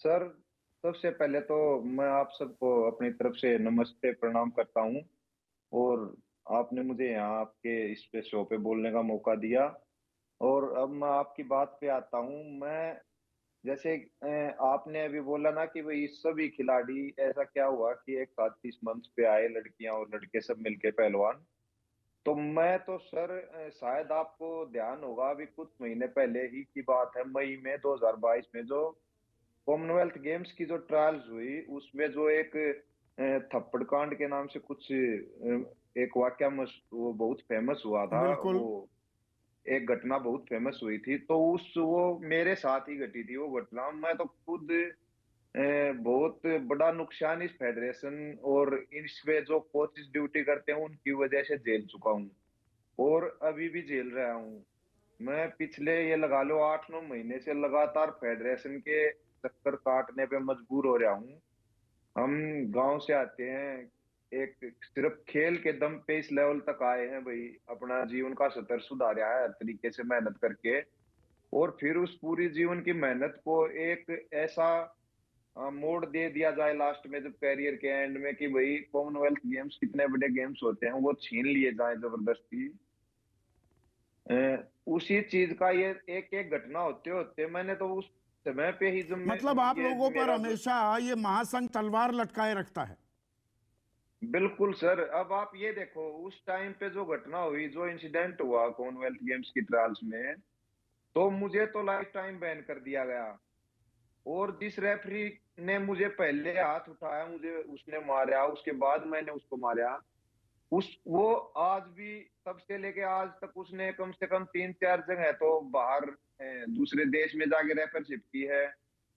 Sir, सबसे पहले तो मैं आप सबको अपनी तरफ से नमस्ते प्रणाम करता हूँ। और आपने मुझे यहाँ आपके इस पे शो पे बोलने का मौका दिया। और अब मैं आपकी बात पे आता हूँ। मैं जैसे आपने अभी बोला ना कि भाई सभी खिलाड़ी, ऐसा क्या हुआ कि एक साथ इस मंच पे आए, लड़कियां और लड़के सब मिलके पहलवान। तो मैं तो सर, शायद आपको ध्यान होगा, अभी कुछ महीने पहले ही की बात है, मई में 2022 में जो कॉमनवेल्थ गेम्स की जो ट्रायल्स हुई, उसमें जो एक थप्पड़ कांड के नाम से कुछ एक वाक्य वो बहुत फेमस हुआ था। बिल्कुल। वो एक घटना बहुत फेमस हुई थी, तो उस वो मेरे साथ ही घटी थी वो घटना। मैं तो खुद बहुत बड़ा नुकसान इस फेडरेशन और इसमें जो कोचेस ड्यूटी करते हैं उनकी वजह से झेल चुका हूँ, और अभी भी झेल रहा हूँ। मैं पिछले ये लगा लो 8-9 महीने से लगातार फेडरेशन के चक्कर काटने पे मजबूर हो रहा हूँ। हम गांव से आते हैं, एक सिर्फ खेल के दम पे इस लेवल तक आए हैं भाई, अपना जीवन का स्तर सुधारा है हर तरीके से मेहनत करके। और फिर उस पूरी जीवन की मेहनत को एक ऐसा मोड़ दे दिया जाए लास्ट में, जब कैरियर के एंड में, कि भाई कॉमनवेल्थ गेम्स कितने बड़े गेम्स होते हैं वो छीन लिए जाए जबरदस्ती। अ, उसी चीज का ये एक एक घटना होते होते मैंने तो उस समय पे ही, जब मैं मतलब आप ये लोगों पर मेरा जो, हमेशा ये महासंघ तलवार लटकाए रखता है। बिल्कुल सर। अब आप ये देखो, उस टाइम पे जो घटना हुई, जो इंसिडेंट हुआ कॉमनवेल्थ गेम्स की ट्रायल्स में, तो मुझे तो लाइफ टाइम बैन कर दिया गया। और जिस रेफरी ने मुझे पहले हाथ उठाया, मुझे उसने मारा, उसके बाद मैंने उसको मारा, उस वो आज भी, तब से लेके आज तक उसने कम से कम 3-4 जगह तो बाहर दूसरे देश में जाके रेफरशिप की है।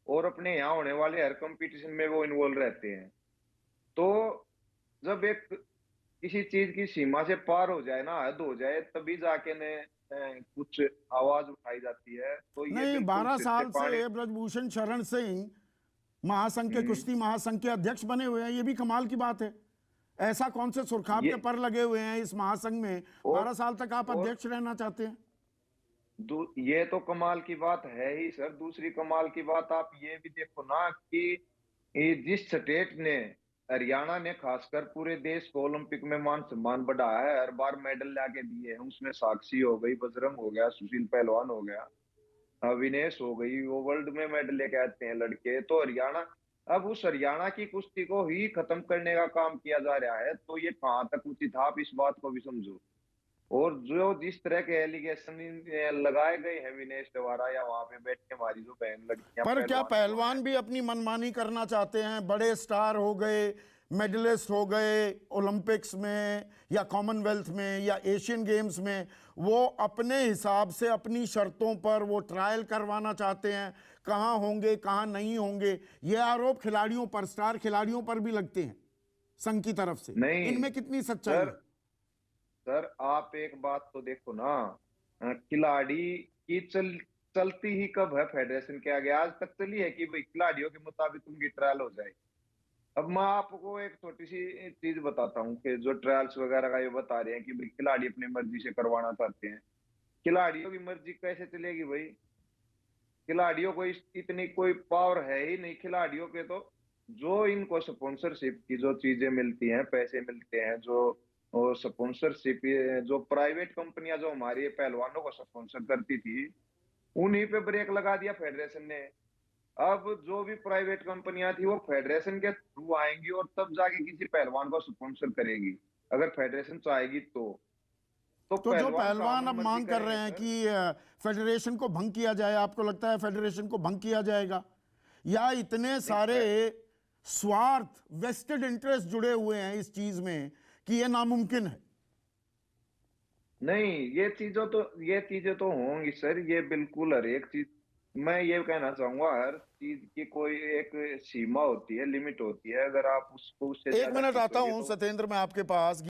और अपने यहाँ होने वाले हर कंपटीशन में वो इन्वॉल्व रहते हैं। तो जब एक किसी चीज की सीमा से पार हो जाए ना, हद हो जाए, तभी जाके ने कुछ आवाज उठाई जाती है। तो ये नहीं, बिल्कुल 12 सिर से साल पानी। से ब्रजभूषण शरण सिंह महासंघ के, हम्म, कुश्ती महासंघ के अध्यक्ष बने हुए हैं, ये भी कमाल की बात है। ऐसा कौन से सुरखाब ये के पर लगे हुए हैं इस महासंघ में? और 12 साल तक आप और अध्यक्ष रहना चाहते हैं? ये तो कमाल की बात है ही सर। दूसरी कमाल की बात आप ये भी देखो ना कि ये जिस स्टेट ने, हरियाणा ने खासकर, पूरे देश को ओलंपिक में मान सम्मान बढ़ाया है, हर बार मेडल लाके दिए हैं, उसमें साक्षी हो गई, बजरंग हो गया, सुशील पहलवान हो गया, अविनेश हो गई, वो वर्ल्ड में मेडल लेके आते हैं लड़के। तो हरियाणा, अब उस हरियाणा की कुश्ती को ही खत्म करने का काम किया जा रहा है, तो ये कहाँ तक उचित, आप इस बात को भी समझो। और जो जिस तरह के एलिगेशन लगाए गए हैं विनेश द्वारा, या वहां पे बैठ के हमारी जो बहन लड़कियां पर क्या पहलवान जो हैं। पहलवान भी अपनी मनमानी करना चाहते हैं? बड़े स्टार हो गए, मेडलिस्ट हो गए ओलंपिक्स में या कॉमनवेल्थ में या एशियन गेम्स में, वो अपने हिसाब से अपनी शर्तों पर वो ट्रायल करवाना चाहते हैं, कहाँ होंगे कहाँ नहीं होंगे। ये आरोप खिलाड़ियों पर, स्टार खिलाड़ियों पर भी लगते हैं संघ की तरफ से। नहीं इनमें कितनी सच्चाई सर, है? सर आप एक बात तो देखो ना, खिलाड़ी की चलती ही कब है फेडरेशन के आगे? आज तक चली है कि भाई खिलाड़ियों के मुताबिक उनकी ट्रायल हो जाए? अब मैं आपको एक छोटी सी चीज बताता हूँ कि जो ट्रायल्स वगैरह का ये बता रहे हैं कि भाई खिलाड़ी अपनी मर्जी से करवाना चाहते हैं, खिलाड़ियों की मर्जी कैसे चलेगी भाई? खिलाड़ियों को इतनी कोई पावर है ही नहीं खिलाड़ियों के। तो जो इनको स्पॉन्सरशिप की जो चीजें मिलती हैं, पैसे मिलते हैं, जो स्पॉन्सरशिप, जो प्राइवेट कंपनियां जो हमारे पहलवानों को स्पॉन्सर करती थी, उन्हीं पे ब्रेक लगा दिया फेडरेशन ने। अब जो भी प्राइवेट कंपनियां थी वो फेडरेशन के थ्रू आएंगी और तब जाके किसी पहलवान को स्पॉन्सर करेगी, अगर फेडरेशन चाहेगी तो तो जो पहलवान कहाँ पहलवान मन अब मर्जी मांग कर रहे करेंगे हैं सर? कि फेडरेशन को भंग किया जाए, आपको लगता है फेडरेशन को भंग किया जाएगा? या इतने नहीं, सारे स्वार्थ, वेस्टेड इंटरेस्ट जुड़े हुए हैं इस चीज में कि यह नामुमकिन है? नहीं, ये चीजें तो होंगी सर, ये बिल्कुल हर एक चीज। मैं ये कहना चाहूंगा, हर चीज की कोई एक सीमा होती है, लिमिट होती है। अगर आप उसको उससे एक ज्यादा मिनट आता खींचोगे हूं तो सत्येंद्र, मैं आपके पास।